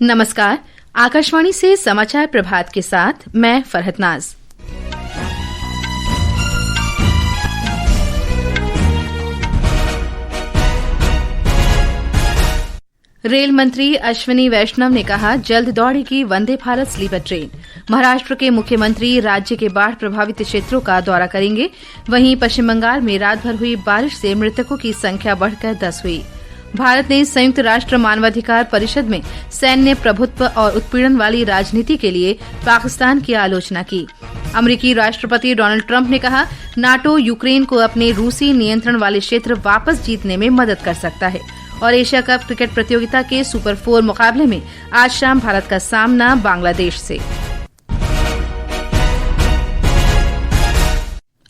नमस्कार, आकाशवाणी से समाचार प्रभात के साथ मैं फरहत नाज। रेल मंत्री अश्विनी वैष्णव ने कहा, जल्द दौड़ेगी वंदे भारत स्लीपर ट्रेन। महाराष्ट्र के मुख्यमंत्री राज्य के बाढ़ प्रभावित क्षेत्रों का दौरा करेंगे। वहीं पश्चिम बंगाल में रात भर हुई बारिश से मृतकों की संख्या बढ़कर 10 हुई। भारत ने संयुक्त राष्ट्र मानवाधिकार परिषद में सैन्य प्रभुत्व और उत्पीड़न वाली राजनीति के लिए पाकिस्तान की आलोचना की। अमेरिकी राष्ट्रपति डोनाल्ड ट्रंप ने कहा, नाटो यूक्रेन को अपने रूसी नियंत्रण वाले क्षेत्र वापस जीतने में मदद कर सकता है। और एशिया कप क्रिकेट प्रतियोगिता के सुपर 4 मुकाबले में आज शाम भारत का सामना बांग्लादेश से।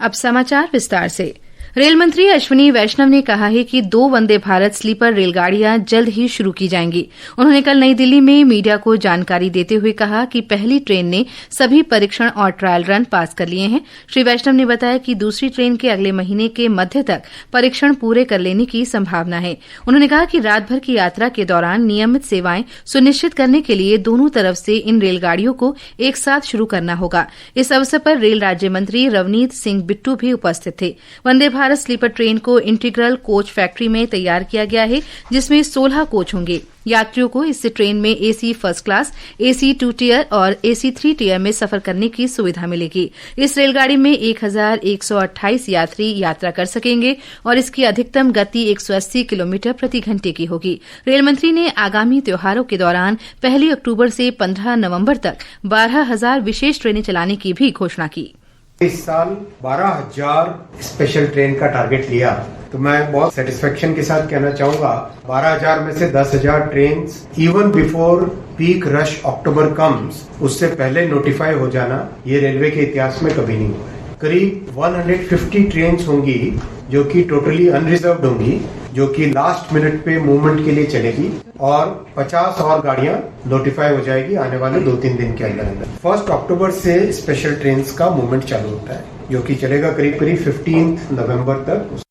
अब समाचार विस्तार से। रेल मंत्री अश्विनी वैष्णव ने कहा है कि 2 वंदे भारत स्लीपर रेलगाड़ियां जल्द ही शुरू की जाएंगी। उन्होंने कल नई दिल्ली में मीडिया को जानकारी देते हुए कहा कि पहली ट्रेन ने सभी परीक्षण और ट्रायल रन पास कर लिए हैं। श्री वैष्णव ने बताया कि दूसरी ट्रेन के अगले महीने के मध्य तक परीक्षण पूरे कर लेने की संभावना है। उन्होंने कहा कि रात भर की यात्रा के दौरान नियमित सेवाएं सुनिश्चित करने के लिए दोनों तरफ से इन रेलगाड़ियों को एक साथ शुरू करना होगा। इस अवसर पर रेल राज्य मंत्री रवनीत सिंह बिट्टू भी उपस्थित थे। वंदे भारत स्लीपर ट्रेन को इंटीग्रल कोच फैक्ट्री में तैयार किया गया है, जिसमें 16 कोच होंगे। यात्रियों को इस ट्रेन में AC first class, AC 2 tier और एसी 3 टियर में सफर करने की सुविधा मिलेगी। इस रेलगाड़ी में 1128 यात्री यात्रा कर सकेंगे और इसकी अधिकतम गति 180 किलोमीटर प्रति घंटे की होगी। रेल मंत्री ने आगामी त्योहारों के दौरान 1 अक्टूबर से 15 नवंबर तक 12,000 विशेष ट्रेनें चलाने की भी घोषणा की। इस साल 12,000 स्पेशल ट्रेन का टारगेट लिया, तो मैं बहुत सेटिस्फेक्शन के साथ कहना चाहूंगा 12,000 में से 10,000 train even before peak rush October comes, उससे पहले नोटिफाई हो जाना, ये रेलवे के इतिहास में कभी नहीं हुआ है। करीब 150 ट्रेन होंगी जो कि टोटली अनरिजर्व्ड होंगी, जो कि लास्ट मिनट पे मूवमेंट के लिए चलेगी, और 50 और गाड़ियां नोटिफाई हो जाएगी आने वाले 2-3 दिन के अंदर। 1 अक्टूबर से स्पेशल ट्रेन का मूवमेंट चालू होता है, जो कि चलेगा करीब 15 नवंबर तक।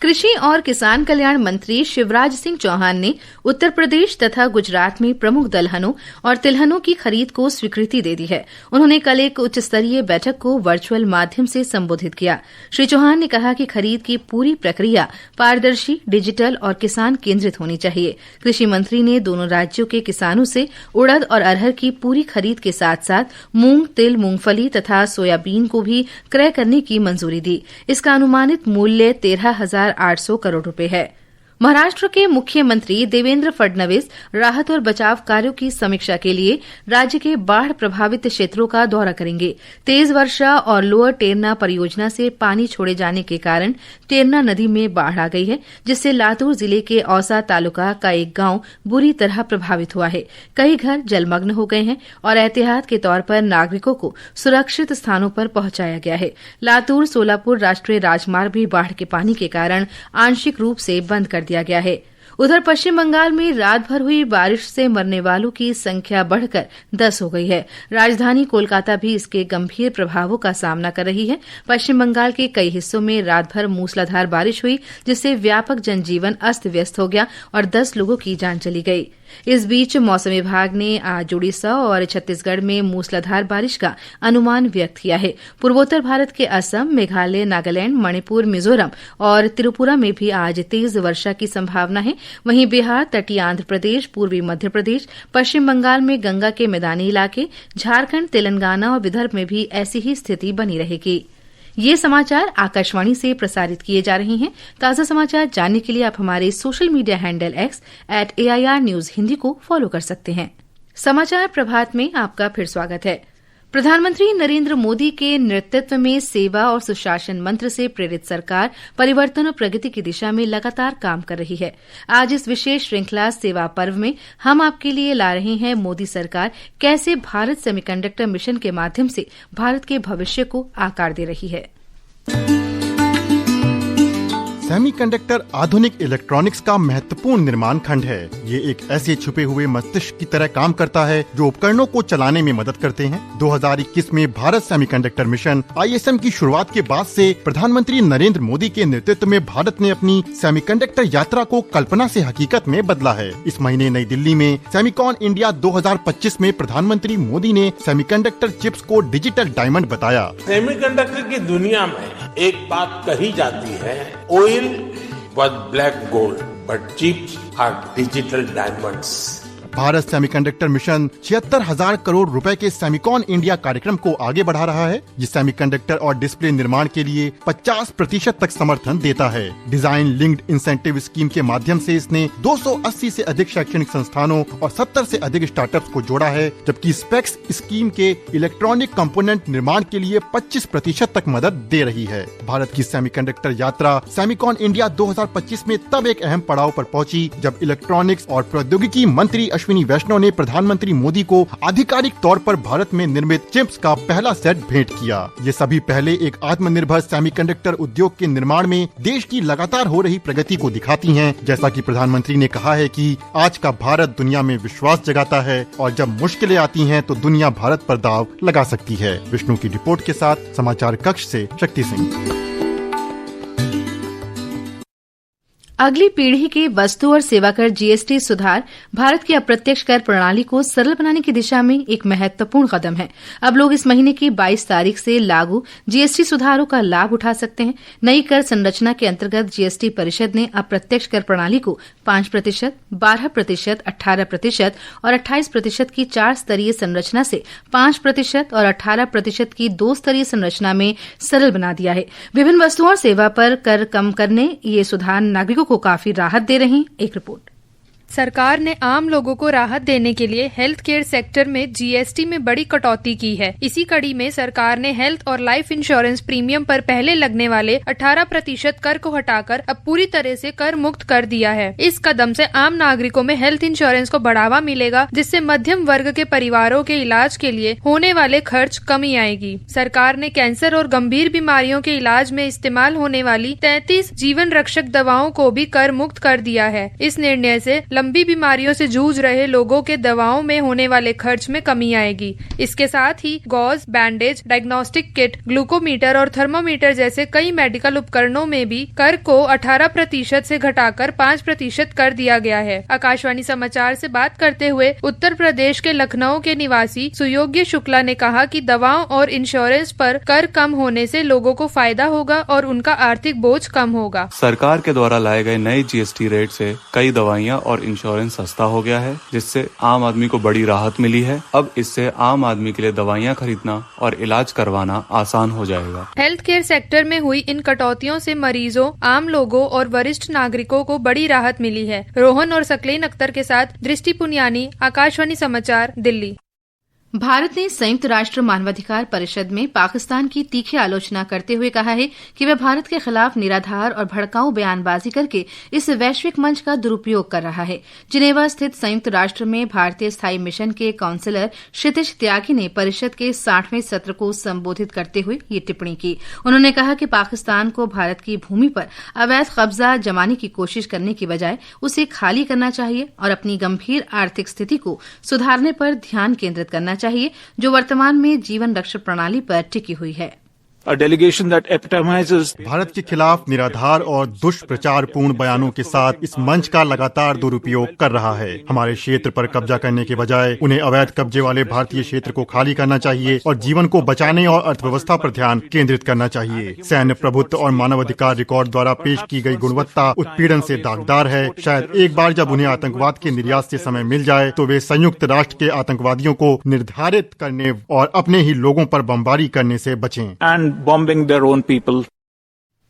कृषि और किसान कल्याण मंत्री शिवराज सिंह चौहान ने उत्तर प्रदेश तथा गुजरात में प्रमुख दलहनों और तिलहनों की खरीद को स्वीकृति दे दी है। उन्होंने कल एक उच्च स्तरीय बैठक को वर्चुअल माध्यम से संबोधित किया। श्री चौहान ने कहा कि खरीद की पूरी प्रक्रिया पारदर्शी, डिजिटल और किसान केंद्रित होनी चाहिए। कृषि मंत्री ने दोनों राज्यों के किसानों से उड़द और अरहर की पूरी खरीद के साथ साथ मूंग, तिल, मूंगफली तथा सोयाबीन को भी क्रय करने की मंजूरी दी। इसका अनुमानित मूल्य 13,800 करोड़ रुपए है। महाराष्ट्र के मुख्यमंत्री देवेंद्र फडणवीस राहत और बचाव कार्यों की समीक्षा के लिए राज्य के बाढ़ प्रभावित क्षेत्रों का दौरा करेंगे। तेज वर्षा और लोअर टेरना परियोजना से पानी छोड़े जाने के कारण टेरना नदी में बाढ़ आ गई है, जिससे लातूर जिले के औसा तालुका का एक गांव बुरी तरह प्रभावित हुआ है। कई घर जलमग्न हो गए हैं और एहतियात के तौर पर नागरिकों को सुरक्षित स्थानों पर पहुंचाया गया है। लातूर सोलापुर राष्ट्रीय राजमार्ग भी बाढ़ के पानी के कारण आंशिक रूप से बंद कर दिया गया है। उधर पश्चिम बंगाल में रात भर हुई बारिश से मरने वालों की संख्या बढ़कर 10 हो गई है। राजधानी कोलकाता भी इसके गंभीर प्रभावों का सामना कर रही है। पश्चिम बंगाल के कई हिस्सों में रात भर मूसलाधार बारिश हुई, जिससे व्यापक जनजीवन अस्त व्यस्त हो गया और 10 लोगों की जान चली गई। इस बीच मौसम विभाग ने आज उड़ीसा और छत्तीसगढ़ में मूसलाधार बारिश का अनुमान व्यक्त किया है। पूर्वोत्तर भारत के असम, मेघालय, नागालैंड, मणिपुर, मिजोरम और त्रिपुरा में भी आज तेज वर्षा की संभावना है। वहीं बिहार, तटीय आंध्र प्रदेश, पूर्वी मध्य प्रदेश, पश्चिम बंगाल में गंगा के मैदानी इलाके, झारखंड, तेलंगाना और विदर्भ में भी ऐसी ही स्थिति बनी रहेगी। ये समाचार आकाशवाणी से प्रसारित किए जा रहे हैं। ताजा समाचार जानने के लिए आप हमारे social media handle X @AIR News Hindi को फॉलो कर सकते हैं। समाचार प्रभात में आपका फिर स्वागत है। प्रधानमंत्री नरेंद्र मोदी के नेतृत्व में सेवा और सुशासन मंत्र से प्रेरित सरकार परिवर्तन और प्रगति की दिशा में लगातार काम कर रही है। आज इस विशेष श्रृंखला सेवा पर्व में हम आपके लिए ला रहे हैं मोदी सरकार कैसे भारत सेमीकंडक्टर मिशन के माध्यम से भारत के भविष्य को आकार दे रही है। सेमीकंडक्टर आधुनिक इलेक्ट्रॉनिक्स का महत्वपूर्ण निर्माण खंड है। ये एक ऐसे छुपे हुए मस्तिष्क की तरह काम करता है जो उपकरणों को चलाने में मदद करते हैं। 2021 में भारत सेमीकंडक्टर मिशन ISM की शुरुआत के बाद से प्रधानमंत्री नरेंद्र मोदी के नेतृत्व में भारत ने अपनी सेमीकंडक्टर यात्रा को कल्पना से हकीकत में बदला है। इस महीने नई दिल्ली में सेमीकॉन इंडिया 2025 में प्रधानमंत्री मोदी ने सेमीकंडक्टर चिप्स को डिजिटल डायमंड बताया। सेमीकंडक्टर की दुनिया में एक बात कही जाती है, oil was black gold, but chips are digital diamonds. Bharat semiconductor mission 76,000 crore रुपए के सेमीकॉन इंडिया कार्यक्रम को आगे बढ़ा रहा है। ये सेमीकंडक्टर और डिस्प्ले निर्माण के लिए 50% तक समर्थन देता है। डिजाइन लिंक्ड इंसेंटिव स्कीम के माध्यम से इसने 280 से अधिक शैक्षणिक संस्थानों और 70 से अधिक स्टार्टअप्स को जोड़ा है, जबकि स्पेक्स स्कीम के इलेक्ट्रॉनिक कंपोनेंट निर्माण के लिए 25% तक मदद दे रही है। भारत की सेमीकंडक्टर यात्रा सेमीकॉन इंडिया 2025 में तब एक अहम पड़ाव पर पहुंची जब इलेक्ट्रॉनिक्स और प्रौद्योगिकी मंत्री अश्विनी वैष्णव ने प्रधानमंत्री मोदी को आधिकारिक तौर पर भारत में निर्मित चिप्स का पहला सेट भेंट किया। ये सभी पहले एक आत्मनिर्भर सेमीकंडक्टर उद्योग के निर्माण में देश की लगातार हो रही प्रगति को दिखाती हैं। जैसा कि प्रधानमंत्री ने कहा है कि आज का भारत दुनिया में विश्वास जगाता है और जब मुश्किलें आती हैं तो दुनिया भारत पर दांव लगा सकती है। विष्णु की रिपोर्ट के साथ समाचार कक्ष से शक्ति सिंह। अगली पीढ़ी के वस्तु और सेवा कर GST सुधार भारत की अप्रत्यक्ष कर प्रणाली को सरल बनाने की दिशा में एक महत्वपूर्ण कदम है। अब लोग इस महीने की 22 तारीख से लागू GST सुधारों का लाभ उठा सकते हैं। नई कर संरचना के अंतर्गत GST परिषद ने अप्रत्यक्ष कर प्रणाली को 5%, 12%, 18% और 28% की 4 स्तरीय संरचना से 5% और 18% की 2 स्तरीय संरचना में सरल बना दिया है। विभिन्न वस्तुओं और सेवा पर कर कम करने ये सुधार नागरिकों को काफी राहत दे रहे हैं। एक रिपोर्ट। सरकार ने आम लोगों को राहत देने के लिए हेल्थ केयर सेक्टर में GST में बड़ी कटौती की है। इसी कड़ी में सरकार ने हेल्थ और लाइफ इंश्योरेंस प्रीमियम पर पहले लगने वाले 18% कर को हटाकर अब पूरी तरह से कर मुक्त कर दिया है। इस कदम से आम नागरिकों में हेल्थ इंश्योरेंस को बढ़ावा मिलेगा, जिससे मध्यम वर्ग के परिवारों के इलाज के लिए होने वाले खर्च कमी आएगी। सरकार ने कैंसर और गंभीर बीमारियों के इलाज में इस्तेमाल होने वाली 33 जीवन रक्षक दवाओं को भी कर मुक्त कर दिया है। इस निर्णय से लंबी बीमारियों से जूझ रहे लोगों के दवाओं में होने वाले खर्च में कमी आएगी। इसके साथ ही gauze, bandage, diagnostic kit, glucometer और थर्मोमीटर जैसे कई मेडिकल उपकरणों में भी कर को 18% से घटाकर 5% कर दिया गया है। आकाशवाणी समाचार से बात करते हुए उत्तर प्रदेश के लखनऊ के निवासी सुयोग्य शुक्ला ने कहा कि दवाओं और इंश्योरेंस पर कर कम होने से लोगों को फायदा होगा और उनका आर्थिक बोझ कम होगा। सरकार के द्वारा लाए गए नए GST रेट से कई दवाइयाँ और इंश्योरेंस सस्ता हो गया है, जिससे आम आदमी को बड़ी राहत मिली है। अब इससे आम आदमी के लिए दवाइयाँ खरीदना और इलाज करवाना आसान हो जाएगा। हेल्थ केयर सेक्टर में हुई इन कटौतियों से मरीजों, आम लोगों और वरिष्ठ नागरिकों को बड़ी राहत मिली है। रोहन और सकलेन अख्तर के साथ दृष्टि पुनियानी, आकाशवाणी समाचार, दिल्ली। भारत ने संयुक्त राष्ट्र मानवाधिकार परिषद में पाकिस्तान की तीखी आलोचना करते हुए कहा है कि वह भारत के खिलाफ निराधार और भड़काऊ बयानबाजी करके इस वैश्विक मंच का दुरुपयोग कर रहा है। जिनेवा स्थित संयुक्त राष्ट्र में भारतीय स्थायी मिशन के काउंसलर क्षितिज त्यागी ने परिषद के 60वें सत्र को संबोधित करते हुए ये टिप्पणी की। उन्होंने कहा कि पाकिस्तान को भारत की भूमि पर अवैध कब्जा जमाने की कोशिश करने की बजाय उसे खाली करना चाहिए और अपनी गंभीर आर्थिक स्थिति को सुधारने पर ध्यान केंद्रित करना चाहिए, जो वर्तमान में जीवन रक्षक प्रणाली पर टिकी हुई है। भारत के खिलाफ निराधार और दुष्प्रचारपूर्ण बयानों के साथ इस मंच का लगातार दुरुपयोग कर रहा है। हमारे क्षेत्र पर कब्जा करने के बजाय उन्हें अवैध कब्जे वाले भारतीय क्षेत्र को खाली करना चाहिए और जीवन को बचाने और अर्थव्यवस्था पर ध्यान केंद्रित करना चाहिए। सैन्य प्रभुत्व और मानवाधिकार रिकॉर्ड द्वारा पेश की गई गुणवत्ता उत्पीड़न से दागदार है। शायद एक बार जब उन्हें आतंकवाद के निर्यात से समय मिल जाए तो वे संयुक्त राष्ट्र के आतंकवादियों को निर्धारित करने और अपने ही लोगों पर बमबारी करने से बचें। bombing their own people.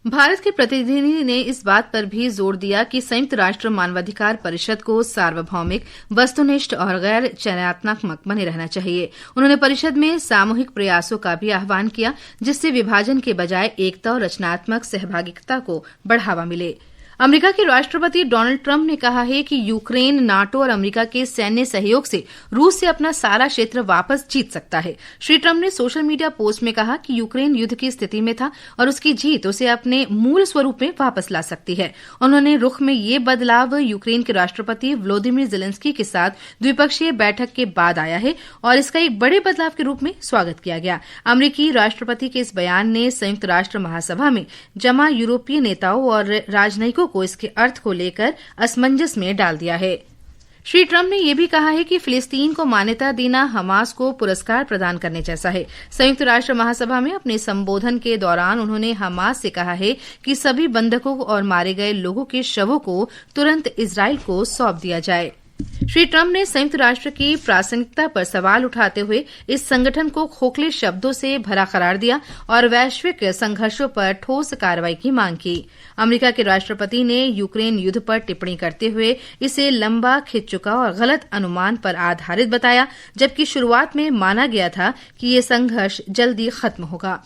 Bharat के प्रतिनिधि ने इस बात पर भी जोर दिया कि संयुक्त राष्ट्र मानवाधिकार परिषद को सार्वभौमिक, वस्तुनिष्ठ और गैर चयनात्मक बने रहना चाहिए। उन्होंने परिषद में सामूहिक प्रयासों का भी आह्वान किया, जिससे विभाजन के बजाय एकता और रचनात्मक सहभागिता को बढ़ावा मिले। अमेरिका के राष्ट्रपति डोनाल्ड ट्रंप ने कहा है कि यूक्रेन नाटो और अमेरिका के सैन्य सहयोग से रूस से अपना सारा क्षेत्र वापस जीत सकता है। श्री ट्रंप ने सोशल मीडिया पोस्ट में कहा कि यूक्रेन युद्ध की स्थिति में था और उसकी जीत उसे अपने मूल स्वरूप में वापस ला सकती है। उन्होंने रुख में ये बदलाव यूक्रेन के राष्ट्रपति व्लोदिमीर ज़ेलेंस्की के साथ द्विपक्षीय बैठक के बाद आया है और इसका एक बड़े बदलाव के रूप में स्वागत किया गया। अमेरिकी राष्ट्रपति के इस बयान ने संयुक्त राष्ट्र महासभा में जमा यूरोपीय नेताओं और राजनयिकों को इसके अर्थ को लेकर असमंजस में डाल दिया है। श्री ट्रंप ने यह भी कहा है कि फिलिस्तीन को मान्यता देना हमास को पुरस्कार प्रदान करने जैसा है। संयुक्त राष्ट्र महासभा में अपने संबोधन के दौरान उन्होंने हमास से कहा है कि सभी बंधकों और मारे गए लोगों के शवों को तुरंत इजराइल को सौंप दिया जाए। श्री ट्रंप ने संयुक्त राष्ट्र की प्रासंगिकता पर सवाल उठाते हुए इस संगठन को खोखले शब्दों से भरा करार दिया और वैश्विक संघर्षों पर ठोस कार्रवाई की मांग की। अमेरिका के राष्ट्रपति ने यूक्रेन युद्ध पर टिप्पणी करते हुए इसे लंबा, खिंच चुका और गलत अनुमान पर आधारित बताया, जबकि शुरुआत में माना गया था कि ये संघर्ष जल्दी खत्म होगा।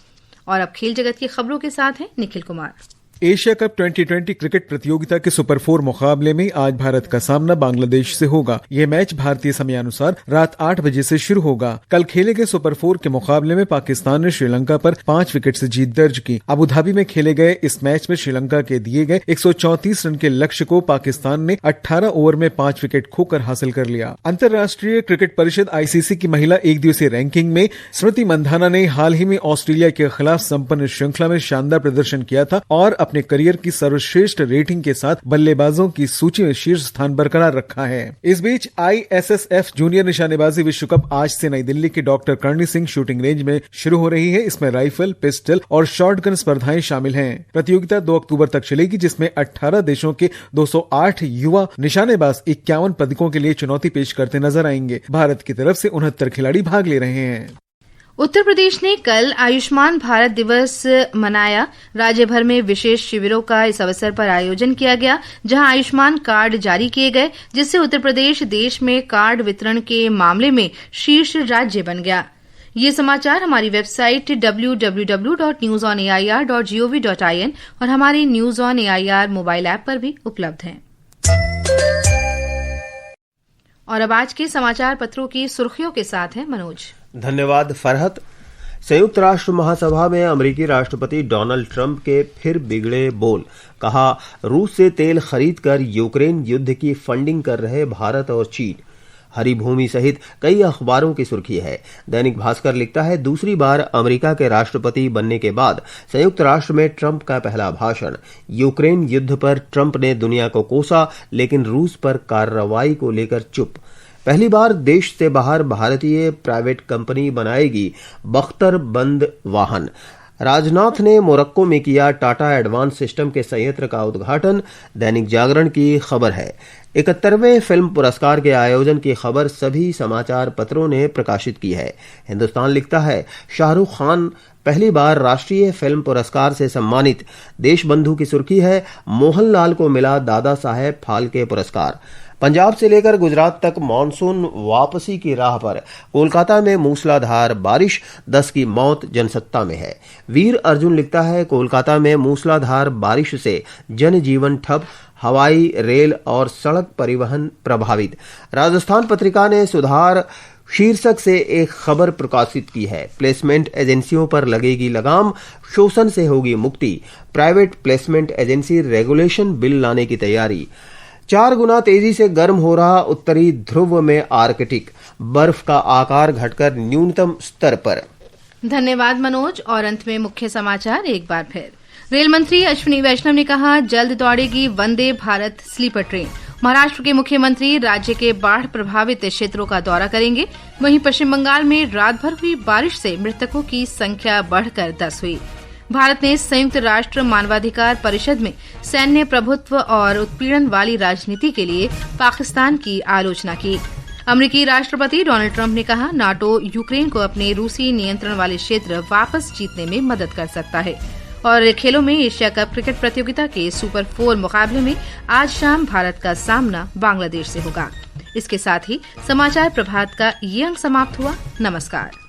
और अब खेल जगत की खबरों के साथ हैं Nikhil Kumar. Asia cup 2020 cricket प्रतियोगिता के सुपर 4 मुकाबले में आज भारत का सामना बांग्लादेश से होगा। ये मैच भारतीय समयानुसार रात 8 बजे से शुरू होगा। कल खेले गए सुपर 4 के मुकाबले में पाकिस्तान ने श्रीलंका पर 5 विकेट से जीत दर्ज की। अबू धाबी में खेले गए इस मैच में श्रीलंका के दिए गए 134 रन के लक्ष्य को पाकिस्तान ने 18 ओवर में 5 विकेट खोकर हासिल कर लिया। अंतर्राष्ट्रीय क्रिकेट परिषद ICC की महिला एक दिवसीय रैंकिंग में स्मृति मंधाना ने हाल ही में ऑस्ट्रेलिया के खिलाफ संपन्न श्रृंखला में शानदार प्रदर्शन किया था और अपने करियर की सर्वश्रेष्ठ रेटिंग के साथ बल्लेबाजों की सूची में शीर्ष स्थान बरकरार रखा है। इस बीच ISSF जूनियर निशानेबाजी विश्व कप आज से नई दिल्ली के doctor Karni Singh shooting range में शुरू हो रही है। इसमें राइफल, पिस्टल और शॉटगन स्पर्धाएं शामिल हैं। प्रतियोगिता 2 अक्टूबर तक चलेगी, जिसमें 18 देशों के 208 युवा निशानेबाज 51 पदकों के लिए चुनौती पेश करते नजर आएंगे। भारत की तरफ से 69 खिलाड़ी भाग ले रहे हैं। उत्तर प्रदेश ने कल आयुष्मान भारत दिवस मनाया। राज्य भर में विशेष शिविरों का इस अवसर पर आयोजन किया गया, जहां आयुष्मान कार्ड जारी किए गए, जिससे उत्तर प्रदेश देश में कार्ड वितरण के मामले में शीर्ष राज्य बन गया। ये समाचार हमारी वेबसाइट www.newsonair.gov.in और हमारी news on AIR mobile app पर भी उपलब्ध हैं। और अब आज के समाचार पत्रों की सुर्खियों के साथ है मनोज। धन्यवाद फरहत। संयुक्त राष्ट्र महासभा में अमेरिकी राष्ट्रपति डोनाल्ड ट्रंप के फिर बिगड़े बोल। कहा, रूस से तेल खरीदकर यूक्रेन युद्ध की फंडिंग कर रहे भारत और चीन। हरी भूमि सहित कई अखबारों की सुर्खी है। दैनिक भास्कर लिखता है, दूसरी बार अमेरिका के राष्ट्रपति बनने के बाद संयुक्त राष्ट्र में ट्रंप का पहला भाषण। यूक्रेन युद्ध पर ट्रंप ने दुनिया को कोसा, लेकिन रूस पर कार्रवाई को लेकर चुप। पहली बार देश से बाहर भारतीय प्राइवेट कंपनी बनाएगी बख्तरबंद वाहन। राजनाथ ने मोरक्को में किया टाटा एडवांस सिस्टम के संयंत्र का उद्घाटन। दैनिक जागरण की खबर है। 71वें फिल्म पुरस्कार के आयोजन की खबर सभी समाचार पत्रों ने प्रकाशित की है। हिंदुस्तान लिखता है, शाहरुख खान पहली बार राष्ट्रीय फिल्म पुरस्कार से सम्मानित। देशबंधु की सुर्खी है, मोहनलाल को मिला दादा साहेब फाल्के पुरस्कार। पंजाब से लेकर गुजरात तक मानसून वापसी की राह पर। कोलकाता में मूसलाधार बारिश, 10 की मौत जनसत्ता में है। वीर अर्जुन लिखता है, कोलकाता में मूसलाधार बारिश से जनजीवन ठप, हवाई, रेल और सड़क परिवहन प्रभावित। राजस्थान पत्रिका ने सुधार शीर्षक से एक खबर प्रकाशित की है। प्लेसमेंट एजेंसियों पर लगेगी लगाम, शोषण से होगी मुक्ति। Private placement agency regulation bill लाने की तैयारी। 4 गुना तेजी से गर्म हो रहा उत्तरी ध्रुव में आर्कटिक। बर्फ का आकार घटकर न्यूनतम स्तर पर। धन्यवाद मनोज। और अंत में मुख्य समाचार एक बार फिर। रेल मंत्री अश्विनी वैष्णव ने कहा, जल्द दौड़ेगी वंदे भारत स्लीपर ट्रेन। महाराष्ट्र के मुख्यमंत्री राज्य के बाढ़ प्रभावित क्षेत्रों का दौरा करेंगे। वहीं पश्चिम बंगाल में रात भर हुई बारिश से मृतकों की संख्या बढ़कर 10 हुई। भारत ने संयुक्त राष्ट्र मानवाधिकार परिषद में सैन्य प्रभुत्व और उत्पीड़न वाली राजनीति के लिए पाकिस्तान की आलोचना की। अमेरिकी राष्ट्रपति डोनाल्ड ट्रंप ने कहा, नाटो यूक्रेन को अपने रूसी नियंत्रण वाले क्षेत्र वापस जीतने में मदद कर सकता है। और खेलों में एशिया कप क्रिकेट प्रतियोगिता के सुपर 4 मुकाबले में आज शाम भारत का सामना बांग्लादेश से होगा। इसके साथ ही समाचार प्रभात का ये अंक समाप्त हुआ। नमस्कार।